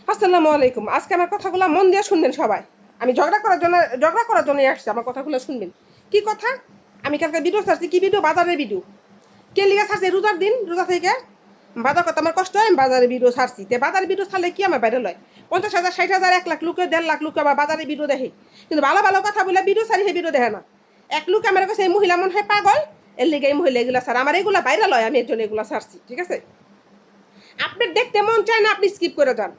আসসালামু আলাইকুম। আজকে আমার কথাগুলো মন দিয়ে শুনবেন সবাই। আমি ঝগড়া করার জন্যই আসছি। আমার কথাগুলো শুনবেন। কি কথা? আমি কালকে ভিডিও ছাড়ছি। কি ভিডিও? বাজারের ভিডিও। কে লিগা ছাড়ছি? রোজার দিন, রোজা থেকে বাজার করতে আমার কষ্ট হয়, আমি বাজারের ভিডিও ছাড়ছি। তে বাজারের ভিডিও ছাড়লে কি আমার বাইরে লয়? 50,000, 60,000, 1 লাখ লোকে, 1.5 লাখ লোকে আবার বাজারের ভিডিও দেখে। কিন্তু ভালো ভালো কথা বলে ভিডিও ছাড়ি, সেই ভিডিও দেখে না। এক লোক আমার কাছে, এই মহিলা মনে হয় পাগল, এর লিগে এই মহিলা এগুলা ছাড়। আমার এগুলা বাইরে লয়, আমি এর জন্য এগুলা ছাড়ছি। ঠিক আছে? আপনার দেখতে মন চায় না, আপনি স্কিপ করে যান।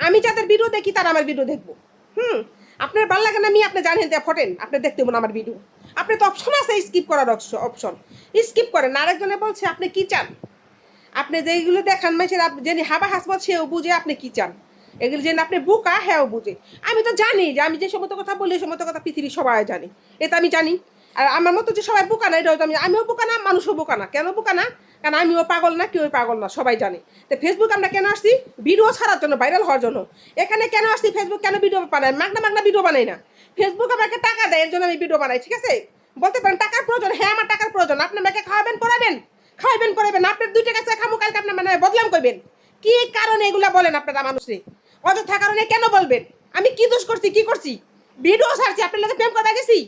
আমি যাদের ভিডিও দেখি তারা আমার ভিডিও দেখবো। হুম। আপনার ভালো লাগে না, আমি আপনি জানেন ফটেন, আপনি দেখতে মন আমার ভিডিও। আপনি তো অপশন আছে স্কিপ করার, অপশন স্কিপ করেন। আরেকজনে বলছে আপনি কি চান, আপনি যেগুলো দেখান মানুষের, যিনি হাবা হাসপাত সেও বুঝে আপনি কি চান। এগুলো যেন আপনি বুকা, হ্যাঁও বুঝে। আমি তো জানি যে আমি যে সমস্ত কথা বলি, সমস্ত কথা পৃথিবীর সবাই জানি, এটা আমি জানি। আর আমার মতো যে সবাই বোকা না, এটাও আমি, আমিও বোকা না, মানুষও বোকা না। কেন বোকা না? কারণ আমিও পাগল না, কেউ পাগল না, সবাই জানে। তো ফেসবুক আমরা কেন আসছি? ভিডিও ছাড়ার জন্য, ভাইরাল হওয়ার জন্য। এখানে কেন আসছি? ফেসবুক কেন ভিডিও বানাই? মাগনা মাগনা ভিডিও বানাই না। ফেসবুক আমাকে টাকা দেয়, এর জন্য আমি ভিডিও বানাই। ঠিক আছে? বলতে পারেন টাকার প্রয়োজন, হ্যাঁ আমার টাকার প্রয়োজন। আপনি আমাকে খাওয়াবেন, পড়াবেন, খাওয়াবেন, পড়াবেন। আপনার 2 টাকা চা খামু, কালকে আপনার মানে বদলাম করবেন। কি কারণে এগুলা বলেন আপনারা মানুষে? অযথা কারণে কেন বলবেন? আমি কি দোষ করছি? কি করছি? ভিডিও ছাড়ছি, আপনার লোকে প্রেম কথা গেছি।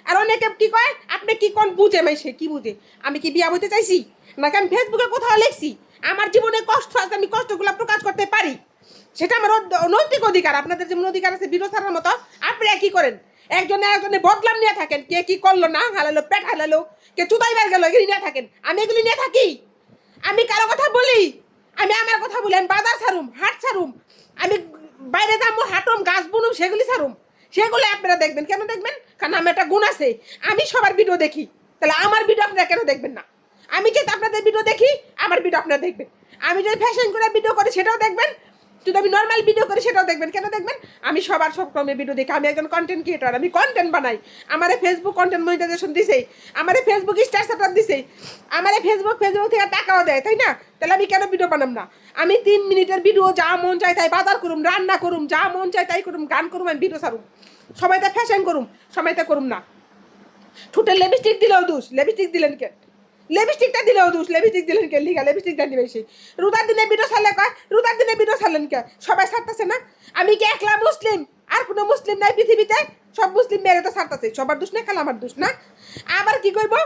আর অনেকে কি কয়, আপনি কি কোন বুঝে মাইসে কি বুঝে? আমি কি বিয়া হইতে চাইছি? নাকি আমি ফেসবুকে কোথাও লিখছি আমার জীবনে কষ্ট আছে, আমি কষ্টগুলো প্রকাশ করতে পারি, সেটা আমার নৈতিক অধিকার। আপনাদের যেমন অধিকার আছে ভিডিও ছাড়ার মতো, আপনারা কি করেন? একজনে একজনে বদলাম নিয়ে থাকেন, কে কি করলো না হালালো, পেট হালালো, কে চুদাইবার গেল, এগুলি নিয়ে থাকেন। আমি এগুলি নিয়ে থাকি? আমি কারো কথা বলি? আমি আমার কথা বলি। আমি বাজার ছাড়ুম, হাট ছাড়ুম, আমি বাইরে যাবো, হাঁটুম, গাছ বুনুম, সেগুলি ছাড়ুম। সেগুলো আপনারা দেখবেন। কেন দেখবেন? কারণ আমার একটা গুণ আছে, আমি সবার ভিডিও দেখি। তাহলে আমার ভিডিও আপনারা কেন দেখবেন না? আমি যেহেতু আপনাদের ভিডিও দেখি, আমার ভিডিও আপনারা দেখবেন। আমি যদি ফ্যাশন করে ভিডিও করি সেটাও দেখবেন, যদি আমি নর্মাল ভিডিও করি সেটাও দেখবেন। কেন দেখবেন? আমি সবার সব ক্রমে ভিডিও দেখি। আমি একজন কন্টেন্ট ক্রিয়েটর, আমি কন্টেন্ট বানাই। আমারে ফেসবুক কন্টেন্ট মনিটাইজেশন দিছে, আমারে ফেসবুক স্টার সেটআপ দিছে, আমারে ফেসবুক থেকে টাকাও দেয়, তাই না? তাহলে আমি কেন ভিডিও বানাম না? আমি 3 মিনিটের ভিডিও, যা মন চাই তাই বাজার করুম, রান্না করুম, যা মন চাই তাই করুম, গান করুম, আমি ভিডিও ছাড়ুম। সবাই তো ফ্যাশন করুম, সবাই তো করুম না। ঠোঁটে লিপস্টিক দিলেও দোষ, লিপস্টিক দিলেন কে? লিপস্টিকটা দিলেও দোষ, লিপস্টিক দিলেন কে? লিগা লিপস্টিকটা দিবে সে। রোজার দিনে ভিডিও ছাড়লে কয়, রোজার দিনে ভিডিও ছাড়লেন কে? সবাই ছাড়তেছে না? আমি কি একলা মুসলিম? আর কোনো মুসলিম নাই পৃথিবীতে? সব মুসলিম মেয়েরা তো ছাড়তেছে। সবার দোষ না, খালি আমার দোষ না? আবার কি করবো?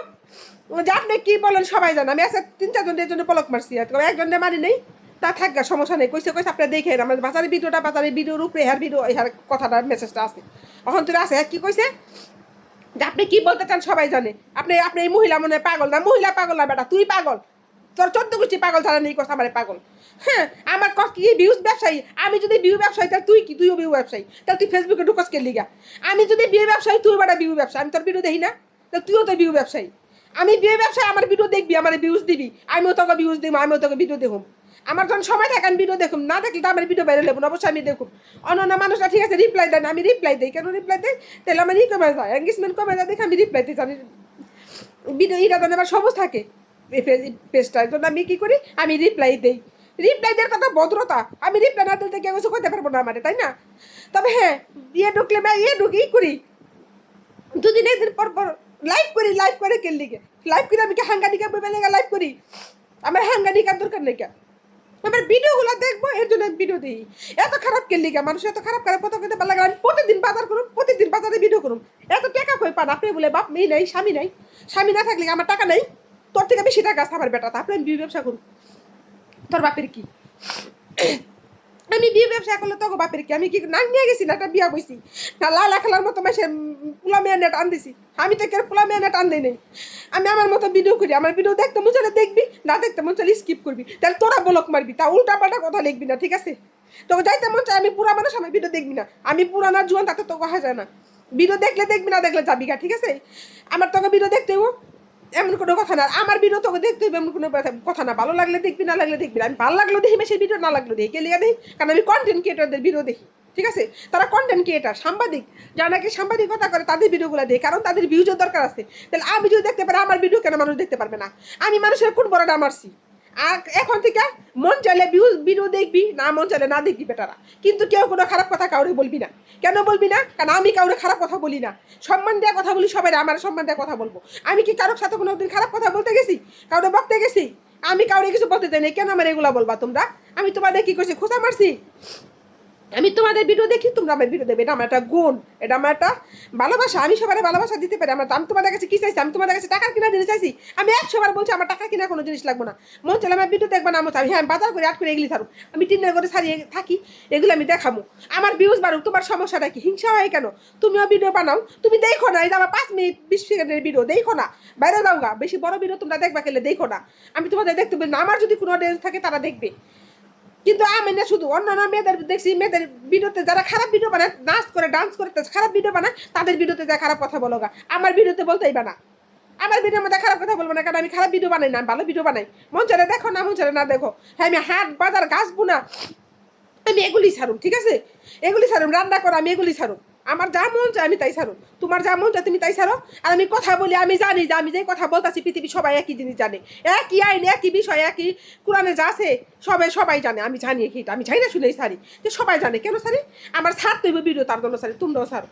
যে আপনি কি বলেন সবাই জান। আমি আজকে 3-4 জনের জন্য পলক মারছি, আর একজনের মারি নেই। তা থাকবে, সমস্যা নেই। কইছে কইছে আপনারা দেখেন আমার বাজারের ভিডিওটা, বাজারের ভিডিওর উপরে হ্যার ভিডিও, হ্যার কথাটা, মেসেজটা আছে। এখন তোরা আছে, কি কইছে যে আপনি কি বলতে চান সবাই জানে। আপনি আপনি এই মহিলা মনে হয় পাগল। না, মহিলা পাগল না বেটা, তুই পাগল। তোর 14 গোষ্ঠী পাগল ছাড়া নেই, কথা আমার পাগল। হ্যাঁ, আমার কি ভিউজ ব্যবসায়ী? আমি যদি ভিউ ব্যবসায়ী, তাহলে তুই কি? তুইও ভিউ ব্যবসায়ী। তাহলে তুই ফেসবুকে ঢুকস কে লিগা? আমি যদি ভিউ ব্যবসায়ী, তুই বেটা ভিউ ব্যবসা, আমি তোর ভিডিও দেখি না? তাহলে তুইও তো ভিউ ব্যবসায়ী। আমি বিয়ে ব্যবসায়, আমার ভিডিও দেখবি, আমার ভিউজ দিবি, আমিও তোকে ভিউজ দিব, আমিও তোকে ভিডিও দেখুম। আমার যখন সময় থাকে আমি ভিডিও দেখুম, না দেখলে তো আমার ভিডিও বাইরে লেবো না, অবশ্যই আমি দেখুম। অন্য মানুষরা ঠিক আছে রিপ্লাই দেয় না, আমি রিপ্লাই দিই। কেন রিপ্লাই দিই? তাহলে আমার কমে যায়, এঙ্গেজমেন্ট কমে যায়, দেখে আমি রিপ্লাই দিই। আমি ভিডিও এটা জানি আমার সবুজ থাকে পেজটার জন্য, আমি কি করি? আমি রিপ্লাই দিই। রিপ্লাই দেওয়ার কথা ভদ্রতা। আমি রিপ্লাই না দিতে কেউ কিছু করতে পারবো না আমার, তাই না? তবে হ্যাঁ, ইয়ে ঢুকলে বা ইয়ে ঢুকি করি, 2 দিন 1 দিন পর পর লাইভ করি। লাইভ করে কে লিগে লাইভ করি? আমি কি হাঙ্গানিকা বইবে লেগে লাইভ করি? আমার হাঙ্গানিকার দরকার নেই। কে আমার ভিডিওগুলো দেখবো, এর জন্য আমি ভিডিও দিই। এত খারাপ কে লিগে? মানুষ এত খারাপ করে পথ করতে পারলে আমি প্রতিদিন বাজার করুন, প্রতিদিন বাজারে ভিডিও করুন। এত টাকা কই পান আপনি? বলে বাপ মেয়ে নাই, স্বামী নাই। স্বামী না থাকলে আমার টাকা নাই? তোর থেকে বেশি টাকা আছে আমার বেটা, তারপরে আমি বিয়ে ব্যবসা করুন। তোর বাপের কি? আমি বিয়ে ব্যবসা করলে তোকে বাপের কি? আমি কি নাক নিয়ে গেছি না একটা বিয়া বইছি? না লালা খেলার মতো মাসে পোলা মেয়ে নেট আন দিছি? আমি তো কেউ পোলা মেয়ে নেট আন দিই নেই। আমি আমার মতো ভিডিও করি। আমার ভিডিও দেখতে মন চাইলে দেখবি, না দেখতে মন চাইলে স্কিপ করবি। তাহলে তোরা ব্লক মারবি, তা উল্টা পাল্টা কথা লিখবি না, ঠিক আছে? তোকে যাইতে মন চাই, আমি পুরা মানুষ, আমার ভিডিও দেখবি না। আমি পুরানা জুয়ান, তাতে তো কথা যায় না। ভিডিও দেখলে দেখবি, না দেখলে যাবি গা, ঠিক আছে? আমার তোকে ভিডিও দেখতে হবো এমন কোনো কথা না। আমার ভিডিও তোকে দেখতে হবে এমন কোনো কথা না। ভালো লাগলে দেখবি, না লাগলে দেখবি না। আমি ভালো লাগলো দেখি সেই ভিডিও, না লাগলো দেখি কে লিগা দেখি? কারণ আমি কন্টেন্ট ক্রিয়েটরদের ভিডিও দেখি, ঠিক আছে? তারা কন্টেন্ট ক্রিয়েটার, সাংবাদিক, যারা নাকি সাংবাদিকতা করে, তাদের ভিডিওগুলো দেখি, কারণ তাদের ভিউজের দরকার আছে। তাহলে আমি যদি দেখতে পারি, আমার ভিডিও কেন মানুষ দেখতে পারবে না? আমি মানুষের কোন বড়টা মারছি? আর এখন থেকে মন চাইলে ভিডিও দেখবি, না মন চাইলে না দেখবি বেটারা। কিন্তু কেউ কোনো খারাপ কথা কাউরে বলবি না। কেন বলবি না? কারণ আমি কাউরে খারাপ কথা বলি না, সম্মান দেওয়া কথা বলি। সবাই আমার সম্মান দেওয়া কথা বলবো। আমি কি কারোর সাথে কোনো দিন খারাপ কথা বলতে গেছি? কাউরে বকতে গেছি? আমি কাউরে কিছু বলতে চাই না। কেন আমার এগুলা বলবা তোমরা? আমি তোমাদের কি করছি? খোঁচা মারছি? আমি তোমাদের ভিডিও দেখি, তোমরা আমার ভিডিও দেবে, এটা আমার একটা গুণ, এটা আমার একটা ভালোবাসা। আমি সবার ভালোবাসা দিতে পারি। আমি তোমাদের কাছে কি চাইছি? আমি তোমাদের কাছে টাকার কিনা জিনিস চাইছি? আমি 100 বার বলছি আমার টাকা কিনা কোনো জিনিস লাগবে না। মন চলে আমার ভিডিও দেখবো না, আমি হ্যাঁ বাজার করে আট করে এগুলি ছাড়ুম, আমি টিনের করে ছাড়িয়ে থাকি, এগুলো আমি দেখামো। আমার ভিউজ বাড়ুক, তোমার সমস্যাটা কি? হিংসা হয় কেন? তুমিও ভিডিও বানাও, তুমি দেখো না, এই যে আমার 5 মিনিট 20 সেকেন্ডের ভিডিও দেখো না, বাইরে যাও গা। বেশি বড় ভিডিও তোমরা দেখবা গেলে দেখো না, আমি তোমাদের দেখতে বলি না। আমার যদি কোনো অডিয়েন্স থাকে তারা দেখবে, কিন্তু আমি না শুধু অন্যান্য মেয়েদের দেখছি, মেয়েদের ভিডিওতে যারা খারাপ ভিডিও বানায়, নাচ করে ডান্স করতে খারাপ ভিডিও বানায়, তাদের ভিডিওতে যা খারাপ কথা বলো গা। আমার ভিডিওতে বলতেই বা না, আমার ভিডিওর মধ্যে খারাপ কথা বলবো না, কারণ আমি খারাপ ভিডিও বানাই না, আমি ভালো ভিডিও বানাই। মন চাইলে দেখো, না মন চাইলে না দেখো। হ্যাঁ আমি হাট বাজার গাছবো না, আমি এগুলি ছাড়ুম, ঠিক আছে? এগুলি ছাড়ুম, রান্না করো আমি এগুলি ছাড়ুম। আমার যা মন চায় আমি তাই ছাড়ো, তোমার যা মন চায় তুমি তাই ছাড়ো। আর আমি কথা বলি, আমি জানি যে আমি যে কথা বলতেছি পৃথিবী সবাই একই জিনিস জানে, একই আইন, একই বিষয়, একই কোরআনে যা আছে সবাই সবাই জানে। আমি জানি এটা, আমি জানি না শুনেই ছাড়ি, যে সবাই জানে। কেন ছাড়ি? আমার ছাড়তে হইব ভিডিও, তার জন্য ছাড়ি, তোমরাও ছাড়ো।